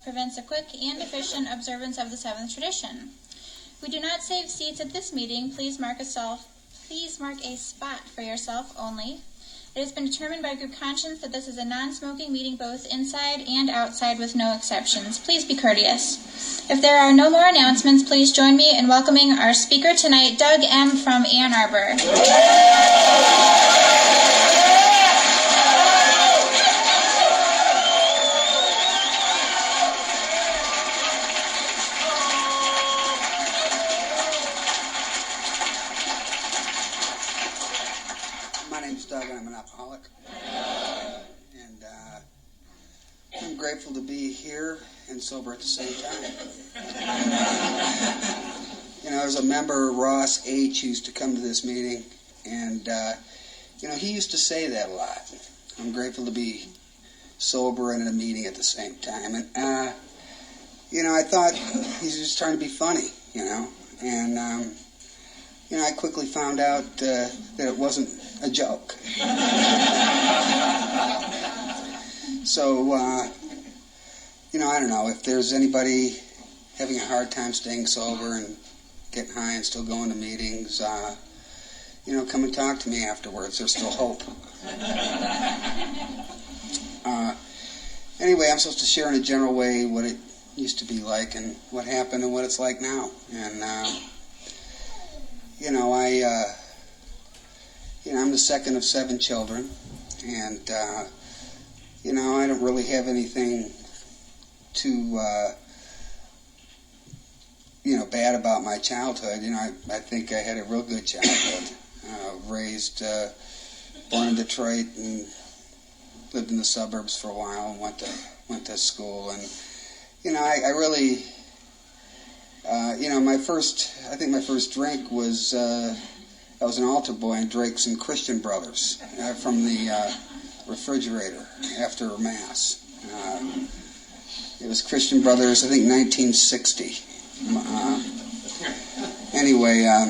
prevents a quick and efficient observance of the seventh tradition. We do not save seats at this meeting. Please mark a spot for yourself only. It has been determined by group conscience that this is a non-smoking meeting both inside and outside with no exceptions. Please be courteous. If there are no more announcements, please join me in welcoming our speaker tonight, Doug M. from Ann Arbor. My name's Doug, and I'm an alcoholic. And I'm grateful to be here and sober at the same time. There's a member, Ross H., used to come to this meeting, and, he used to say that a lot. I'm grateful to be sober and at a meeting at the same time. And, I thought he's just trying to be funny, and, I quickly found out that it wasn't a joke. So, I don't know, if there's anybody having a hard time staying sober and getting high and still going to meetings, come and talk to me afterwards. There's still hope. Anyway, I'm supposed to share in a general way what it used to be like and what happened and what it's like now. And, I'm the second of 7 children, and, I don't really have anything too, bad about my childhood. I think I had a real good childhood. Born in Detroit and lived in the suburbs for a while and went to school. And, I really, my first drink was, I was an altar boy and drank some Christian Brothers from the refrigerator after Mass. It was Christian Brothers, I think 1960. Anyway, I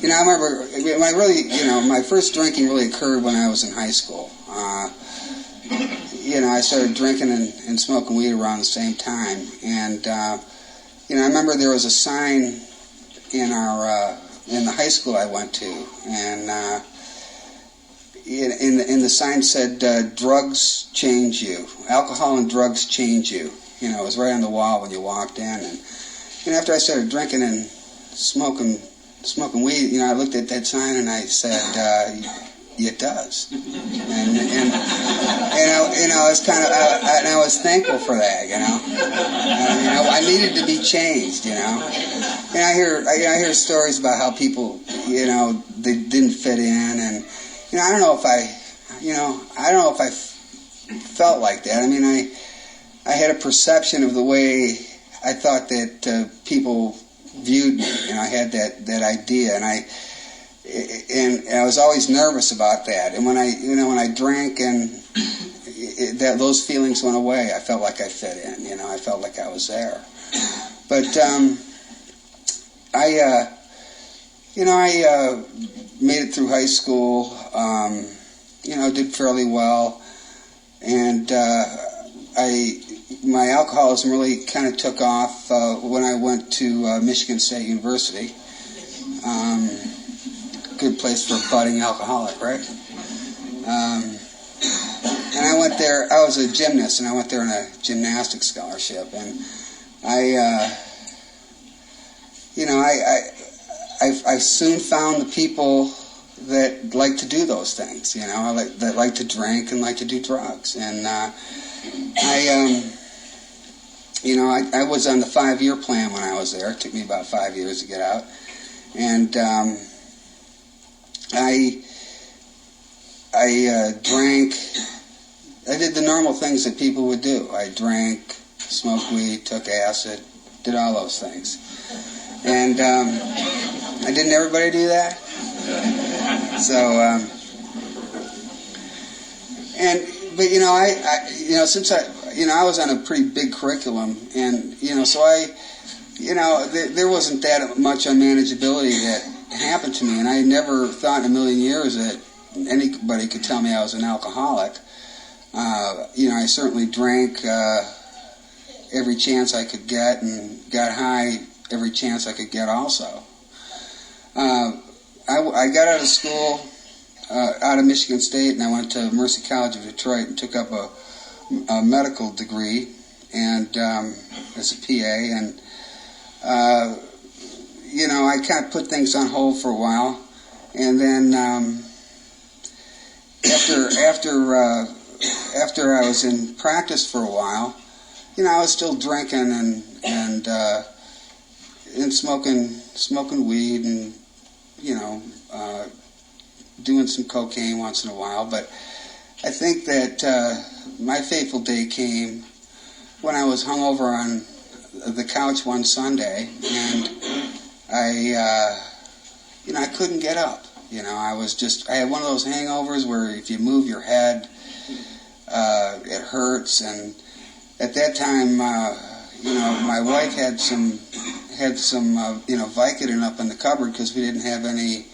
remember when I really, my first drinking really occurred when I was in high school. I started drinking and smoking weed around the same time. And, I remember there was a sign in the high school I went to, and in the sign said, drugs change you. Alcohol and drugs change you. It was right on the wall when you walked in. And after I started drinking and smoking weed, I looked at that sign and I said, it does. And I was kind of, and I was thankful for that, I needed to be changed, And I hear stories about how people, they didn't fit in, and I don't know if I felt like that. I had a perception of the way I thought that people viewed me. I had that idea, and I was always nervous about that. And when I drank and those feelings went away, I felt like I fit in. I felt like I was there. But I made it through high school. Did fairly well, and my alcoholism really kind of took off when I went to Michigan State University. Good place for a budding alcoholic, right? And I went there. I was a gymnast, and I went there on a gymnastics scholarship. And I soon found the people that like to do those things. That like to drink and like to do drugs. And I was on the 5-year plan when I was there. It took me about 5 years to get out. And I drank. I did the normal things that people would do. I drank, smoked weed, took acid, did all those things. And didn't everybody do that? So, since I was on a pretty big curriculum, and so there wasn't that much unmanageability that happened to me, and I never thought in a million years that anybody could tell me I was an alcoholic. I certainly drank every chance I could get, and got high every chance I could get also. I got out of school, out of Michigan State, and I went to Mercy College of Detroit and took up a medical degree and as a PA, and I kind of put things on hold for a while, and then after I was in practice for a while, I was still drinking and smoking weed and doing some cocaine once in a while. But I think that my fateful day came when I was hungover on the couch one Sunday, and I couldn't get up. I had one of those hangovers where if you move your head, it hurts. And at that time, my wife had some Vicodin up in the cupboard because we didn't have any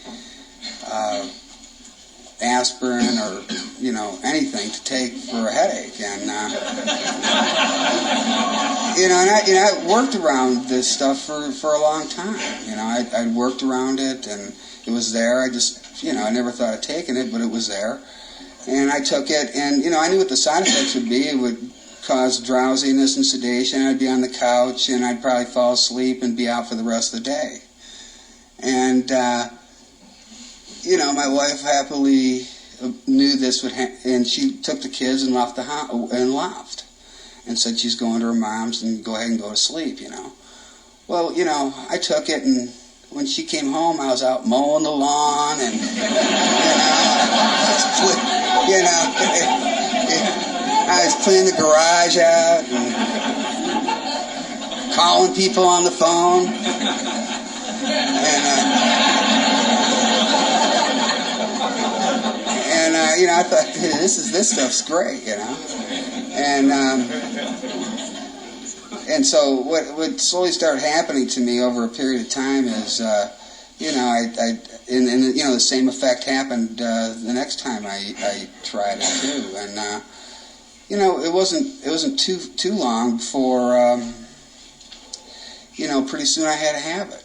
aspirin or anything to take for a headache. And I worked around this stuff for a long time. I'd worked around it, and it was there. I just I never thought of taking it, but it was there, and I took it. And I knew what the side effects would be. It would cause drowsiness and sedation. I'd be on the couch, and I'd probably fall asleep and be out for the rest of the day. And my wife happily knew this would and she took the kids and left the house and left, and said she's going to her mom's and go ahead and go to sleep. Well, I took it, and when she came home, I was out mowing the lawn, and I was cleaning the garage out and calling people on the phone, and I thought, hey, this stuff's great, and so what slowly started happening to me over a period of time is, the same effect happened the next time I tried it too, and it wasn't too long before pretty soon I had a habit.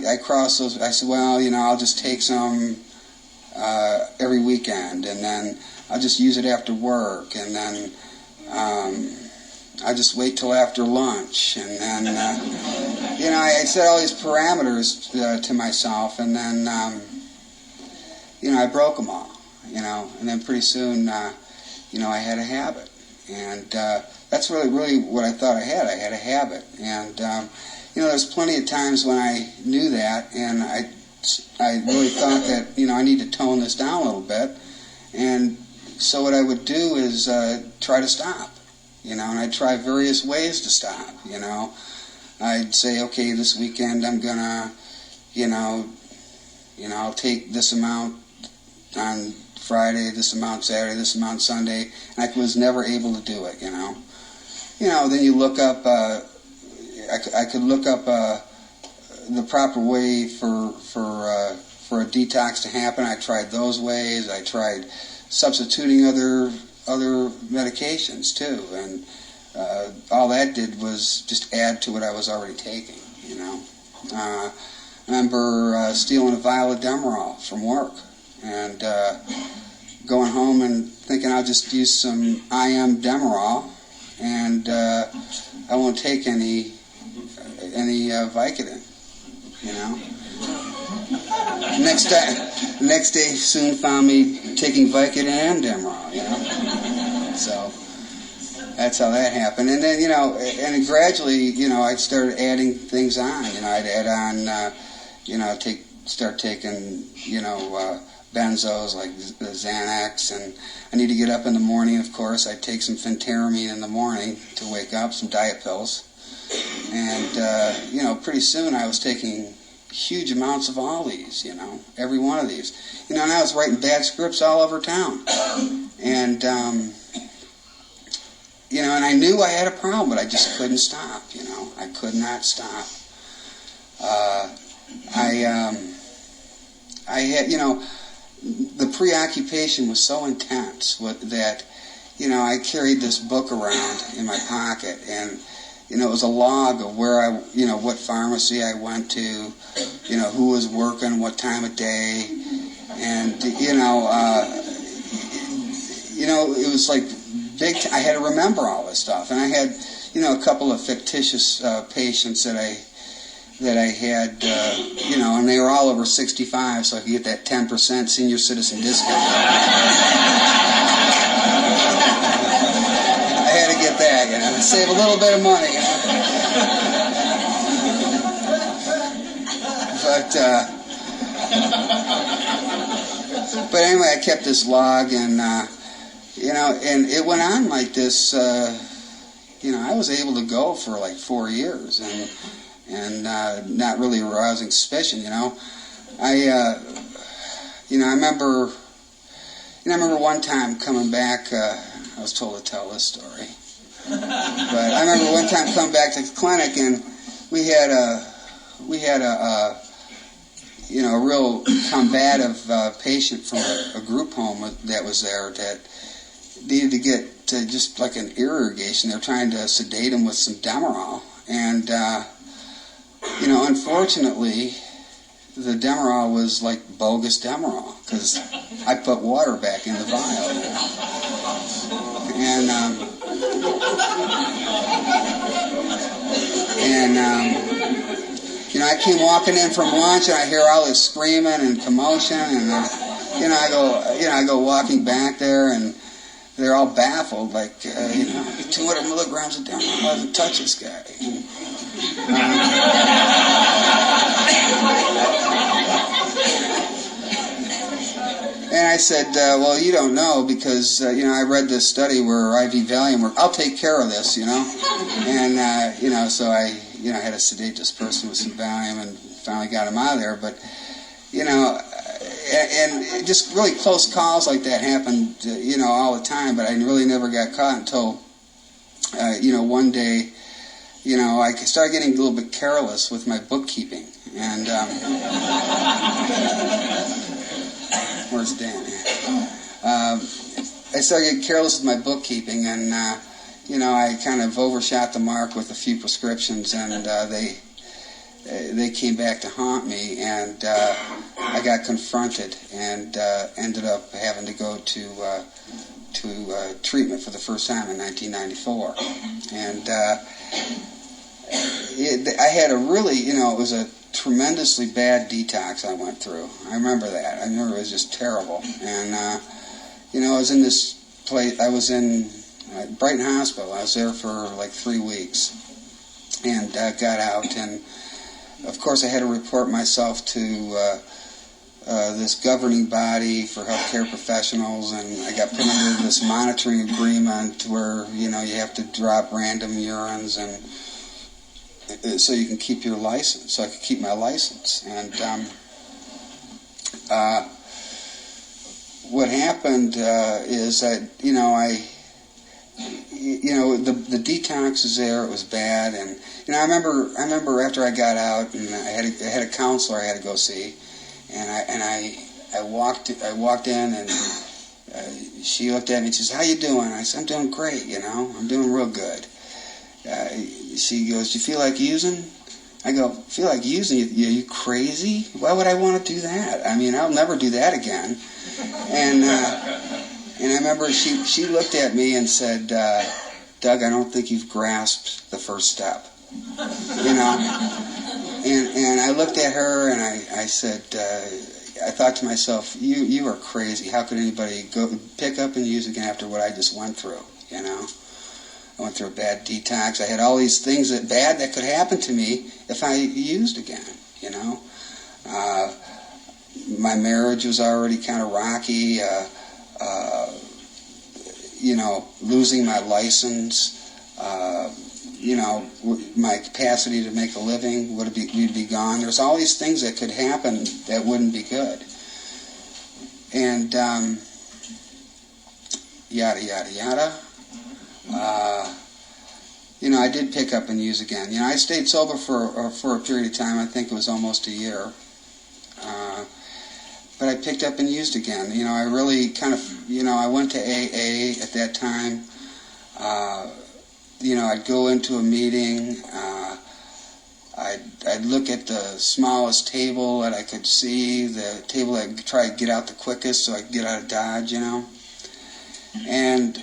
I crossed those. I said, well, I'll just take some every weekend, and then I'll just use it after work, and then I just wait till after lunch, and then I set all these parameters to myself, and then I broke them all, and then pretty soon I had a habit, and that's really what I thought I had. I had a habit, and there's plenty of times when I knew that, and I really thought that I need to tone this down a little bit, and so what I would do is try to stop, and I'd try various ways to stop, I'd say, okay, this weekend I'm gonna, I'll take this amount on Friday, this amount Saturday, this amount Sunday, and I was never able to do it, Then you look up, I could look up the proper way for a detox to happen. I tried those ways. I tried substituting other medications too, and all that did was just add to what I was already taking. I remember stealing a vial of Demerol from work and going home and thinking I'll just use some IM Demerol, and I won't take any Vicodin. Next day soon found me taking Vicodin and Demerol. So that's how that happened. And then and gradually I started adding things on. I'd add on start taking benzos like the Xanax, and I need to get up in the morning. Of course, I'd take some phentermine in the morning to wake up, some diet pills. And, pretty soon I was taking huge amounts of all these, every one of these. And I was writing bad scripts all over town. And, and I knew I had a problem, but I just couldn't stop, I could not stop. I had, the preoccupation was so intense that, I carried this book around in my pocket, and, it was a log of where what pharmacy I went to, who was working, what time of day, and, it was like big. I had to remember all this stuff, and I had, a couple of fictitious patients that I had, and they were all over 65, so I could get that 10% senior citizen discount. I had to get that, to save a little bit of money, But anyway, I kept this log, and and it went on like this. I was able to go for like 4 years, and not really arousing suspicion. I remember one time coming back. I was told to tell this story, but I remember one time coming back to the clinic, and we had a real combative patient from a group home that was there that needed to get to just like an ear irrigation. They're trying to sedate him with some Demerol, and unfortunately, the Demerol was like bogus Demerol because I put water back in the vial, and I came walking in from lunch, and I hear all this screaming and commotion, and I go walking back there, and they're all baffled, like 200 milligrams of Demerol doesn't touch this guy. And I said, well, you don't know because, I read this study where IV Valium, I'll take care of this, and, so I, had to sedate this person with some Valium and finally got him out of there. But, and just really close calls like that happened, all the time, but I really never got caught until, one day, I started getting a little bit careless with my bookkeeping. And, where's Dan? I started getting careless with my bookkeeping, and, I kind of overshot the mark with a few prescriptions, and they came back to haunt me, and I got confronted and ended up having to go to treatment for the first time in 1994. And I had a really, it was a tremendously bad detox I went through. I remember that. I remember it was just terrible. And, I was in this place, I was in Brighton Hospital. I was there for like 3 weeks and got out. And, of course, I had to report myself to this governing body for healthcare professionals, and I got put under this monitoring agreement where, you have to drop random urines and so you can keep your license, so I could keep my license. And what happened is that, the detox is there, it was bad, and, I remember after I got out, and I had a counselor I had to go see, and I walked in, and she looked at me and she says, "How you doing?" I said, "I'm doing great, I'm doing real good." She goes, "You feel like using?" I go, "Feel like using? You crazy? Why would I want to do that? I mean, I'll never do that again." And I remember she looked at me and said, "Doug, I don't think you've grasped the first step." And I looked at her and I said, I thought to myself, you are crazy. How could anybody go pick up and use again after what I just went through? I went through a bad detox. I had all these things that could happen to me if I used again. My marriage was already kind of rocky. Losing my license. My capacity to make a living would be gone. There's all these things that could happen that wouldn't be good. And yada, yada, yada. I did pick up and use again. I stayed sober for a period of time. I think it was almost a year. I picked up and used again. I really kind of, I went to AA at that time. I'd go into a meeting. I'd look at the smallest table that I could see, the table I'd try to get out the quickest so I could get out of Dodge, And,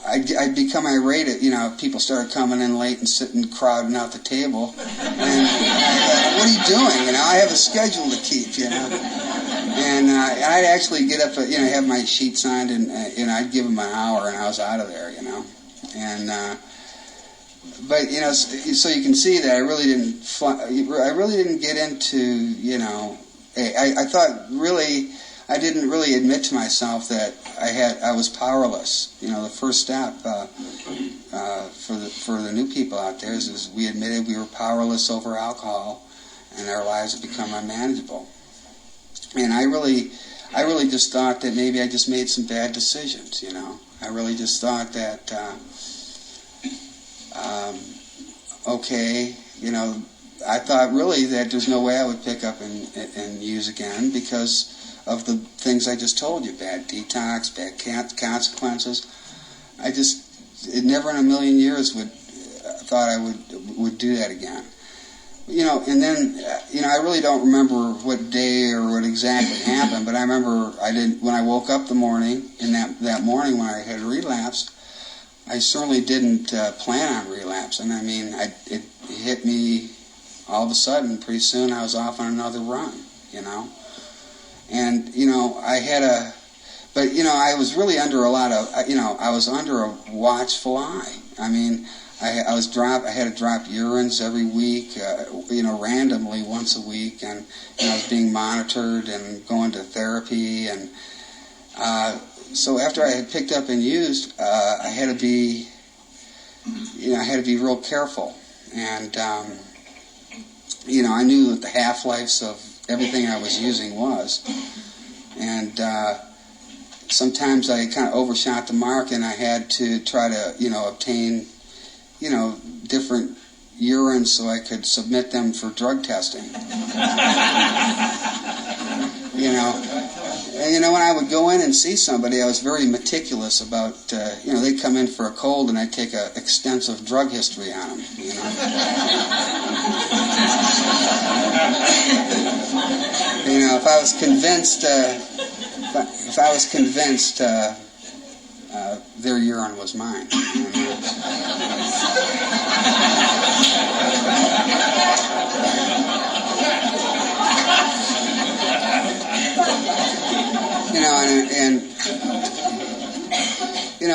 I'd become irate at, people started coming in late and sitting, crowding out the table. And, what are you doing? I have a schedule to keep, And I'd actually get up, have my sheet signed, and I'd give them an hour, and I was out of there, And, but, so you can see that I really didn't get into, I thought really, I didn't really admit to myself that I was powerless. The first step for the new people out there is we admitted we were powerless over alcohol, and our lives had become unmanageable. And I really just thought that maybe I just made some bad decisions. I really just thought that I thought really that there's no way I would pick up and use again because of the things I just told you, bad detox, bad consequences. It never in a million years thought I would do that again. And then, I really don't remember what day or what exactly happened, but I remember when I woke up the morning, in that morning when I had relapsed, I certainly didn't plan on relapsing. It hit me all of a sudden. Pretty soon I was off on another run, And, I was really under a lot of, I was under a watchful eye. I had to drop urines every week, randomly once a week, and I was being monitored and going to therapy, and so after I had picked up and used, I had to be real careful, and I knew what the half-lives of everything I was using was, and sometimes I kind of overshot the mark, and I had to try to obtain different urines so I could submit them for drug testing. And when I would go in and see somebody, I was very meticulous about, they'd come in for a cold and I'd take an extensive drug history on them, if I was convinced, their urine was mine.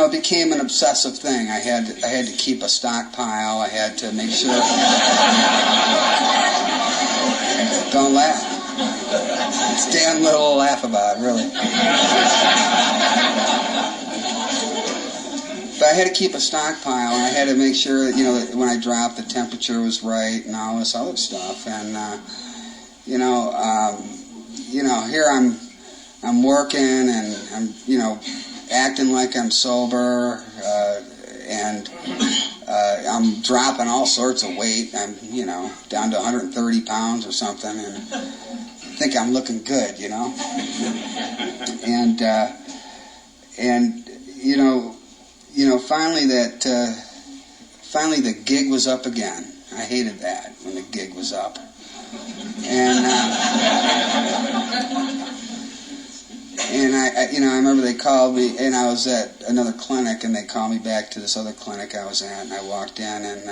It became an obsessive thing. I had to keep a stockpile. I had to make sure. Don't laugh. It's damn little to laugh about, really. But I had to keep a stockpile, and I had to make sure that when I dropped, the temperature was right and all this other stuff. And here I'm working, and I'm acting like I'm sober, and I'm dropping all sorts of weight. I'm down to 130 pounds or something, and I think I'm looking good, and finally the gig was up again. I hated that when the gig was up, and I remember they called me, and I was at another clinic, and they called me back to this other clinic I was at, and I walked in, and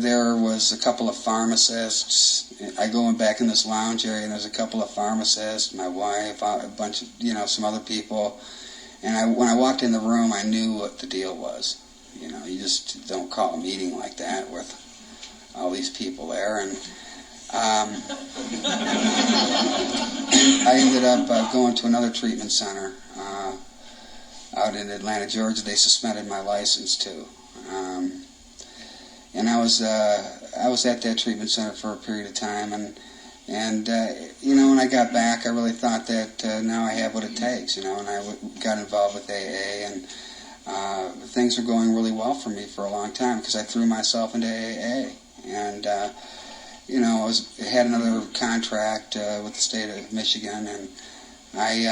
there was a couple of pharmacists. I go in back in this lounge area, and there's a couple of pharmacists, my wife, a bunch of some other people, and when I walked in the room, I knew what the deal was. You just don't call a meeting like that with all these people there, and I ended up going to another treatment center out in Atlanta, Georgia. They suspended my license too, and I was at that treatment center for a period of time, and when I got back, I really thought that now I have what it takes, and I got involved with AA, and things were going really well for me for a long time because I threw myself into AA, and had another contract with the state of Michigan, and I,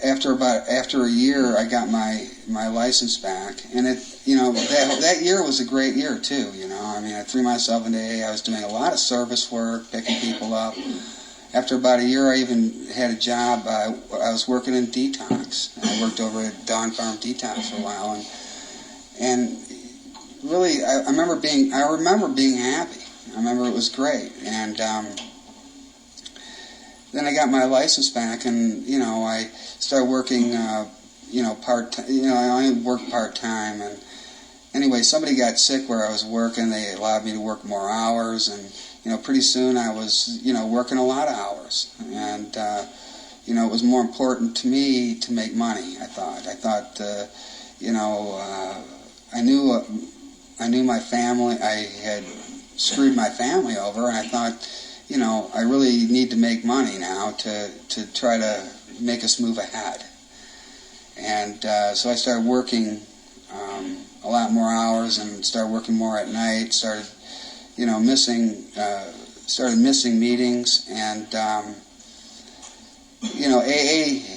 after a year, I got my license back, and that year was a great year too. I threw myself into AA. I was doing a lot of service work, picking people up. After about a year, I even had a job. I was working in detox. I worked over at Dawn Farm Detox for a while, and really, I remember being happy. I remember it was great, and then I got my license back, and I started working, part time. I only worked part time, and anyway, somebody got sick where I was working. They allowed me to work more hours, and pretty soon I was working a lot of hours, and it was more important to me to make money. I thought, I knew my family. I had screwed my family over, and I thought, I really need to make money now to try to make us move ahead. And so I started working a lot more hours and started working more at night. Started missing meetings, and AA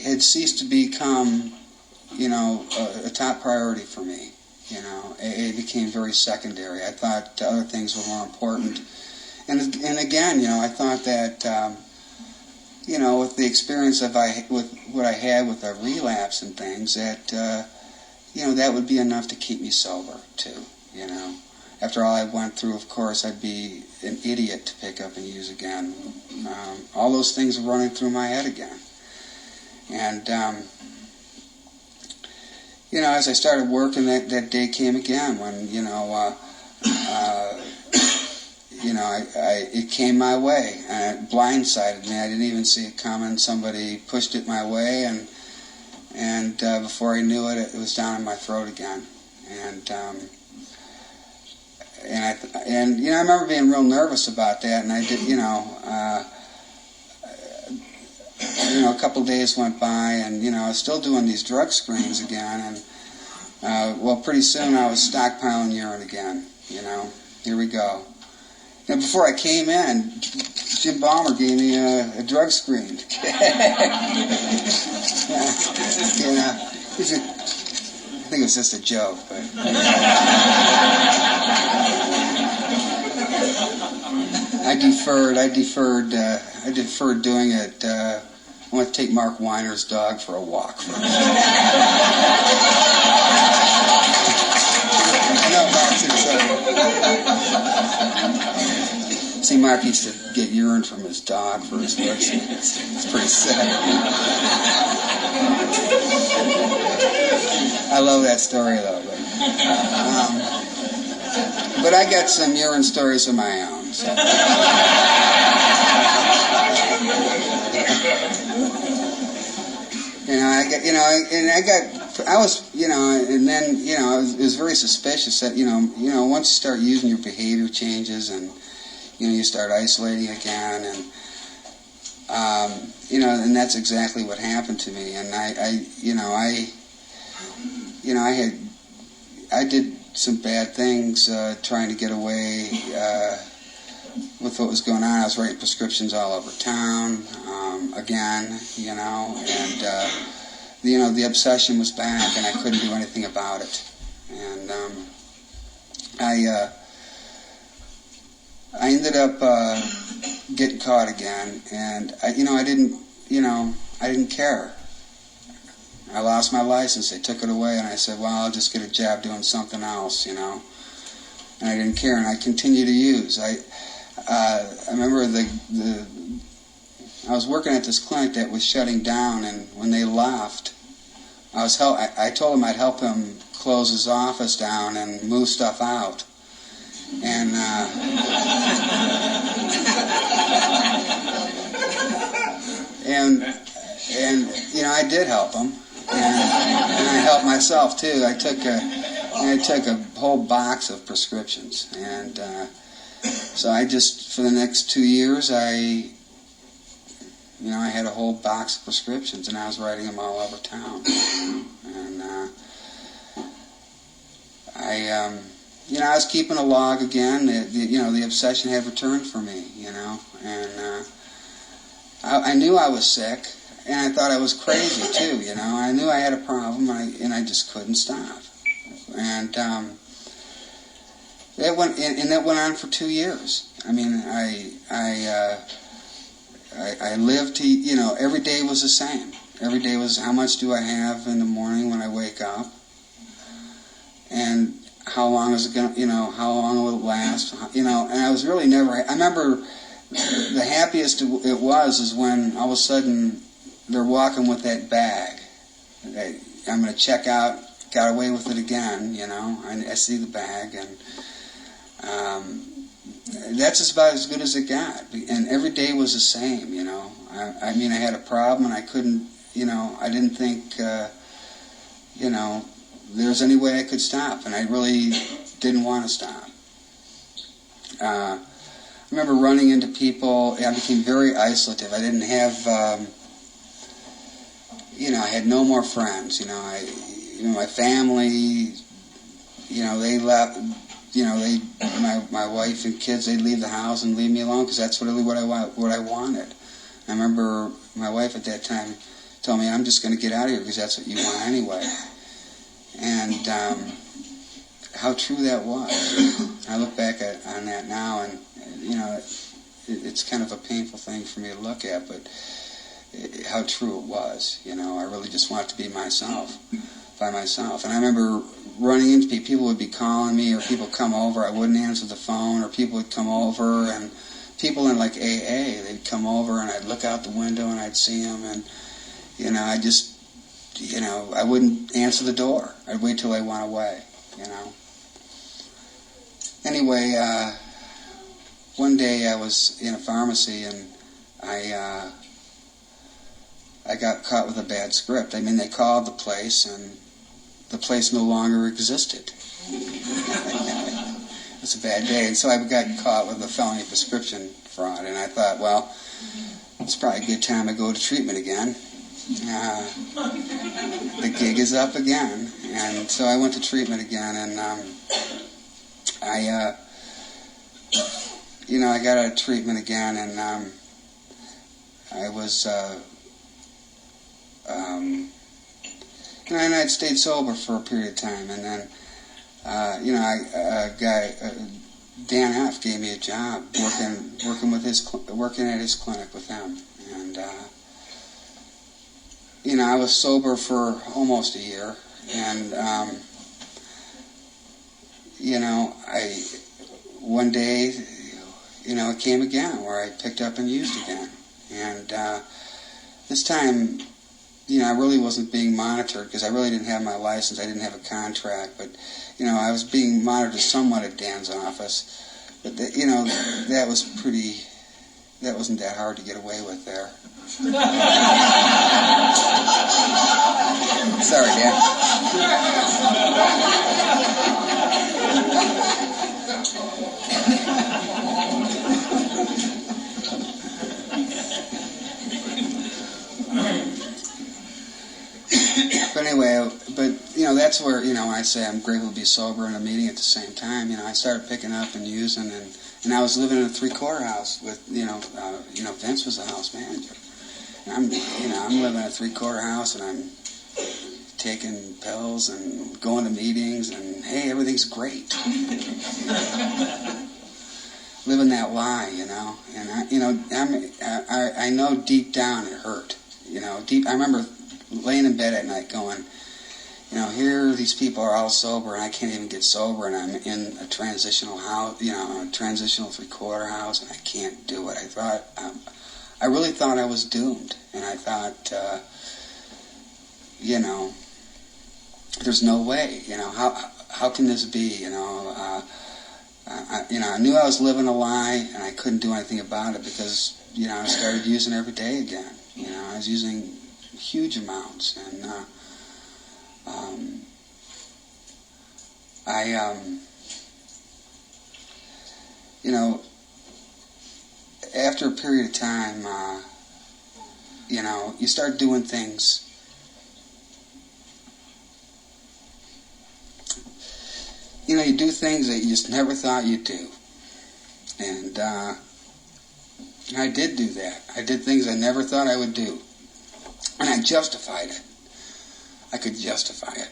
had ceased to become a top priority for me. AA became very secondary. I thought other things were more important. And again, I thought that, with the experience with what I had with a relapse and things, that, that would be enough to keep me sober, too, After all I went through, of course, I'd be an idiot to pick up and use again. All those things were running through my head again. And, as I started working, that day came again when, it came my way, and it blindsided me. I didn't even see it coming. Somebody pushed it my way, and before I knew it, it was down in my throat again. And I remember being real nervous about that, and I did, a couple of days went by, and I was still doing these drug screens again, and pretty soon I was stockpiling urine again. Here we go. Before I came in, Jim Ballmer gave me a drug screen. I think it was just a joke, but I deferred doing it. I want to take Mark Weiner's dog for a walk first. See, Mark used to get urine from his dog for his drug screen. It's pretty sad. I love that story, though. But I got some urine stories of my own. So. It was very suspicious that, once you start using, your behavior changes, and, you start isolating again, and that's exactly what happened to me. And I did some bad things trying to get away with what was going on. I was writing prescriptions all over town again, and the obsession was back, and I couldn't do anything about it. And I ended up getting caught again, and I didn't care. I lost my license. They took it away, and I said, well, I'll just get a job doing something else, And I didn't care, and I continued to use. I remember I was working at this clinic that was shutting down, and when they left, I told him I'd help him close his office down and move stuff out. And I did help him, and I helped myself too. I took a whole box of prescriptions, and so I just, for the next 2 years, I had a whole box of prescriptions, and I was writing them all over town. And I was keeping a log again. The obsession had returned for me, and I knew I was sick, and I thought I was crazy too, I knew I had a problem, and I just couldn't stop. And it went on for 2 years. I mean, I lived to, every day was the same. Every day was, how much do I have in the morning when I wake up? And how long is it going to, how long will it last? And I was really never, I remember the happiest it was is when all of a sudden they're walking with that bag. I'm going to check out, got away with it again, I see the bag, and that's just about as good as it got. And every day was the same, I mean, I had a problem and I couldn't, I didn't think, there was any way I could stop, and I really didn't want to stop. I remember running into people. I became very isolative. I didn't have, I had no more friends. My family, they left. My wife and kids, they'd leave the house and leave me alone because that's really what I wanted. I remember my wife at that time told me, "I'm just going to get out of here because that's what you want anyway." And how true that was. I look back on that now, and it's kind of a painful thing for me to look at, but how true it was. I really just wanted to be myself, by myself. And I remember running into people. People would be calling me, or people come over. I wouldn't answer the phone, or people would come over, and people in like AA, they'd come over, and I'd look out the window, and I'd see them, and I just. I wouldn't answer the door. I'd wait till they went away, Anyway, one day I was in a pharmacy and I got caught with a bad script. I mean, they called the place and the place no longer existed. It was a bad day. And so I got caught with a felony prescription fraud. And I thought, well, it's probably a good time to go to treatment again. The gig is up again, and so I went to treatment again, and I got out of treatment again, and I was, and I'd stayed sober for a period of time, and then, Dan F. gave me a job working at his clinic with him, and. I was sober for almost a year, and, one day, it came again where I picked up and used again. And this time, I really wasn't being monitored because I really didn't have my license. I didn't have a contract, but, I was being monitored somewhat at Dan's office. But, that wasn't that hard to get away with there. Sorry, Dan. But anyway, that's where, when I say I'm grateful to be sober in a meeting at the same time, I started picking up and using, and I was living in a 3-quarter house with, Vince was the house manager. And I'm living in a 3-quarter house, and I'm taking pills and going to meetings, and hey, everything's great. Living that lie, and I know deep down it hurt. I remember laying in bed at night going, here these people are all sober, and I can't even get sober, and I'm in a transitional house, a transitional 3-quarter house, and I can't do it. I really thought I was doomed, and I thought, there's no way, how can this be, I knew I was living a lie, and I couldn't do anything about it because, I started using every day again. I was using huge amounts, and after a period of time, you start doing things. you do things that you just never thought you'd do. And I did do that. I did things I never thought I would do. And I justified it. I could justify it.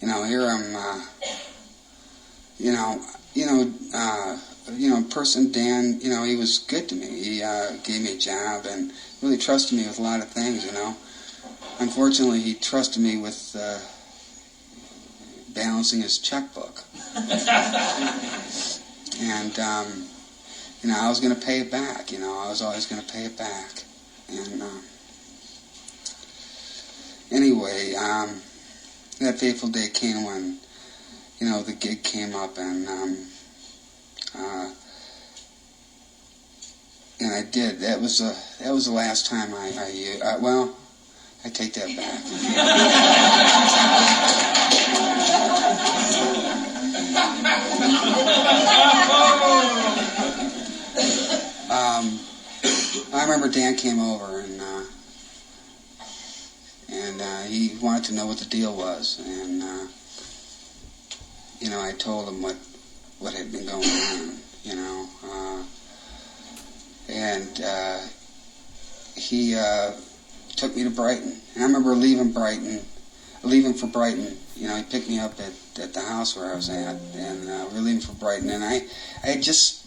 Here I'm, person Dan, he was good to me. He gave me a job and really trusted me with a lot of things, Unfortunately, he trusted me with balancing his checkbook. And, I was going to pay it back, I was always going to pay it back. And anyway, that fateful day came when, the gig came up, and I did. That was the last time I take that back. I remember Dan came over, and he wanted to know what the deal was, and I told him what had been going on, and he took me to Brighton. And I remember leaving for Brighton. He picked me up at the house where I was at, and we were leaving for Brighton. And I just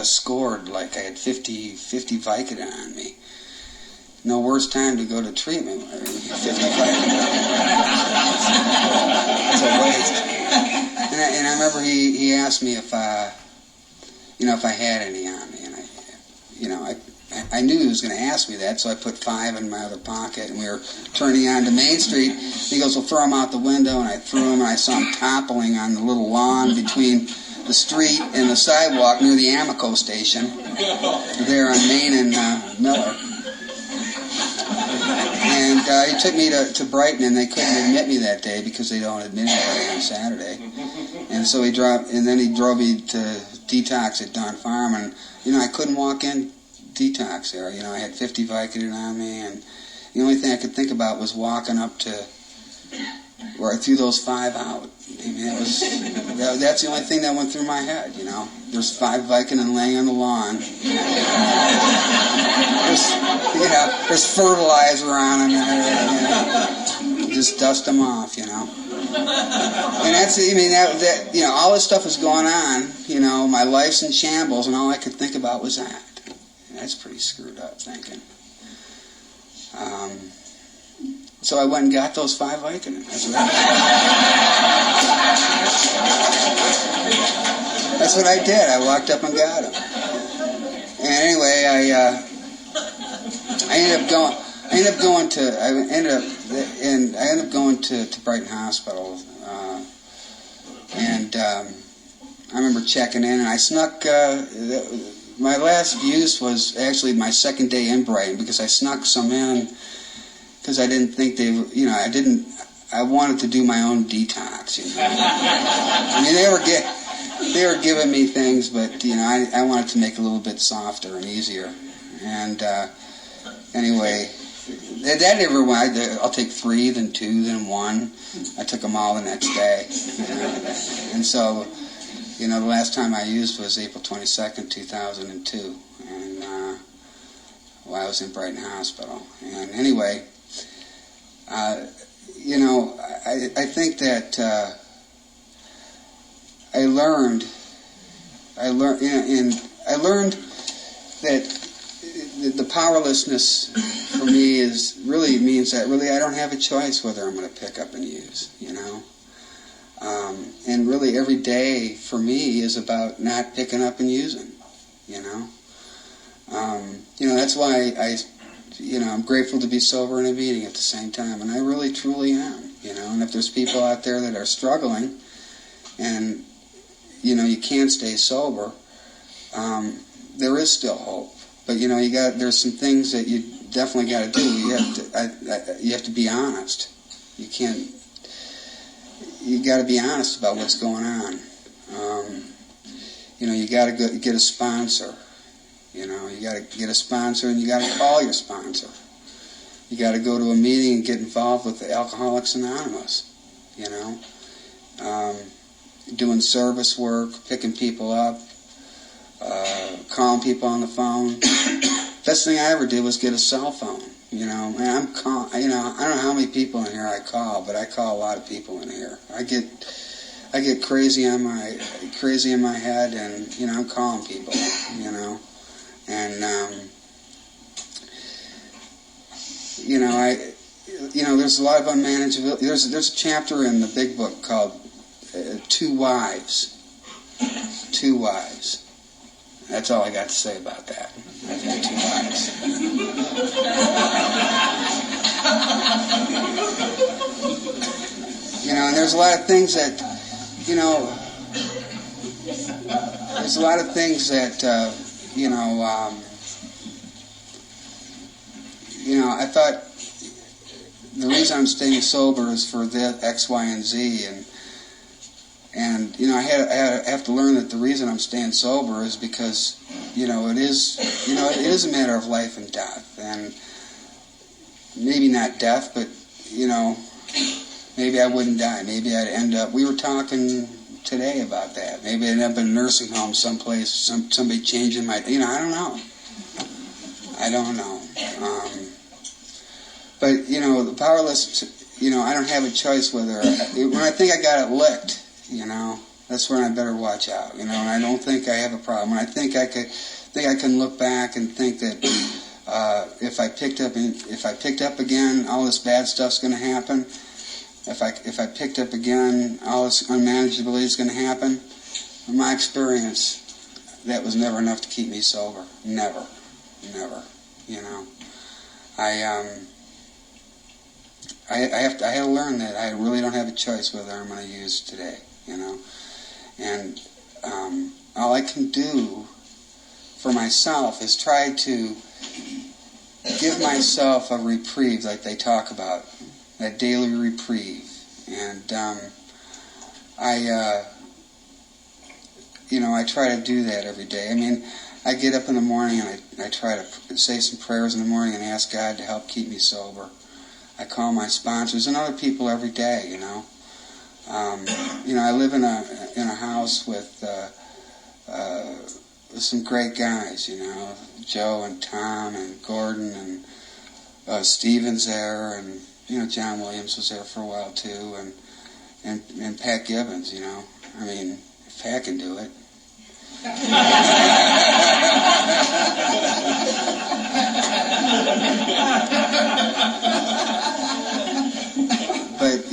scored like I had 50 Vicodin on me. No worse time to go to treatment. 50 Vicodin. It's a waste. And I remember he asked me if I had any on me, and I knew he was going to ask me that, so I put 5 in my other pocket, and we were turning onto Main Street. He goes, "Well, throw them out the window," and I threw them, and I saw them toppling on the little lawn between the street and the sidewalk near the Amico station, there on Main and Miller. And he took me to Brighton, and they couldn't admit me that day because they don't admit anybody on Saturday. And so then he drove me to detox at Don Farm, and I couldn't walk in detox there. I had 50 Vicodin on me, and the only thing I could think about was walking up to where I threw those 5 out. That's the only thing that went through my head. There's 5 Vicodin laying on the lawn. There's fertilizer on them, and just dust them off, And that's, all this stuff is going on. My life's in shambles, and all I could think about was that. That's pretty screwed up thinking. So I went and got those 5 Vicodin. That's what I did. I walked up and got them. And anyway, I ended up going to Brighton Hospital. And I remember checking in, and I snuck. My last use was actually my second day in Brighton, because I snuck some in because I didn't think they were, I wanted to do my own detox, they were giving me things, but, I wanted to make it a little bit softer and easier. And anyway, that never went. I'll take 3, then 2, then 1. I took them all the next day. And so, the last time I used was April 22nd, 2002, and while I was in Brighton Hospital. And anyway, I think that I learned that the powerlessness for me means that I don't have a choice whether I'm going to pick up and use, and really every day for me is about not picking up and using, that's why I'm grateful to be sober and a meeting at the same time, and I really truly am, and if there's people out there that are struggling and, you can't stay sober, there is still hope. But there's some things that you definitely got to do. You have to be honest. You got to be honest about what's going on. You got to get a sponsor. You got to get a sponsor, and you got to call your sponsor. You got to go to a meeting and get involved with the Alcoholics Anonymous. doing service work, picking people up, calling people on the phone. Best thing I ever did was get a cell phone. You know, and I don't know how many people in here I call, but I call a lot of people in here. I get crazy in my head, and I'm calling people. And there's a lot of unmanageability. There's a chapter in the big book called Two Wives. Two Wives. That's all I got to say about that. I've had 2 wives. And there's a lot of things that, I thought the reason I'm staying sober is for the X, Y, and Z, and I have to learn that the reason I'm staying sober is because it is a matter of life and death, and maybe not death, but maybe I wouldn't die. Maybe I'd end up. We were talking today about that. Maybe I'd end up in a nursing home someplace. Somebody changing my. I don't know. I don't know. But the powerless. I don't have a choice whether. When I think I got it licked. That's when I better watch out. And I don't think I have a problem. When I think I can look back and think that if I picked up again, all this bad stuff's going to happen. If I picked up again, all this unmanageability is going to happen. In my experience, that was never enough to keep me sober. Never. I had to learn that I really don't have a choice whether I'm going to use today. And all I can do for myself is try to give myself a reprieve, like they talk about, that daily reprieve. And I try to do that every day. I mean, I get up in the morning and I try to say some prayers in the morning and ask God to help keep me sober. I call my sponsors and other people every day. I live in a house with some great guys, Joe and Tom and Gordon and Steven's there, and John Williams was there for a while too, and Pat Gibbons. I mean, if Pat can do it. But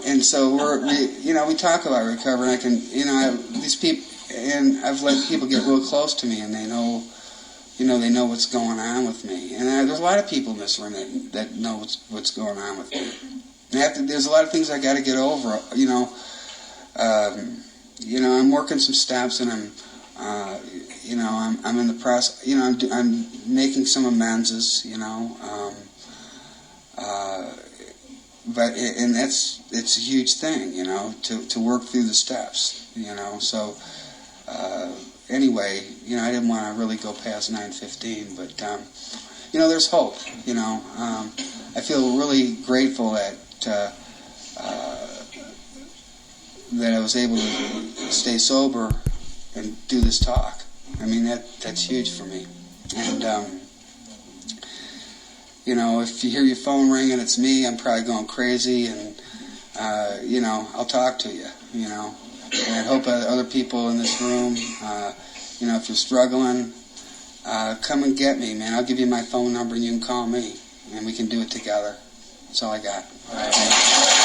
and so we talk about recovery. I can these people, and I've let people get real close to me, and they know what's going on with me. And there's a lot of people in this room that know what's going on with me. And there's a lot of things I got to get over. I'm working some steps, and I'm in the process. I'm making some amends. But it's a huge thing, to work through the steps, So anyway, I didn't want to really go past 9:15, but there's hope. I feel really grateful that I was able to stay sober and do this talk. I mean, that's huge for me. And if you hear your phone ring and it's me, I'm probably going crazy, and I'll talk to you. And I hope other people in this room, if you're struggling, come and get me, man. I'll give you my phone number and you can call me, and we can do it together. That's all I got. All right.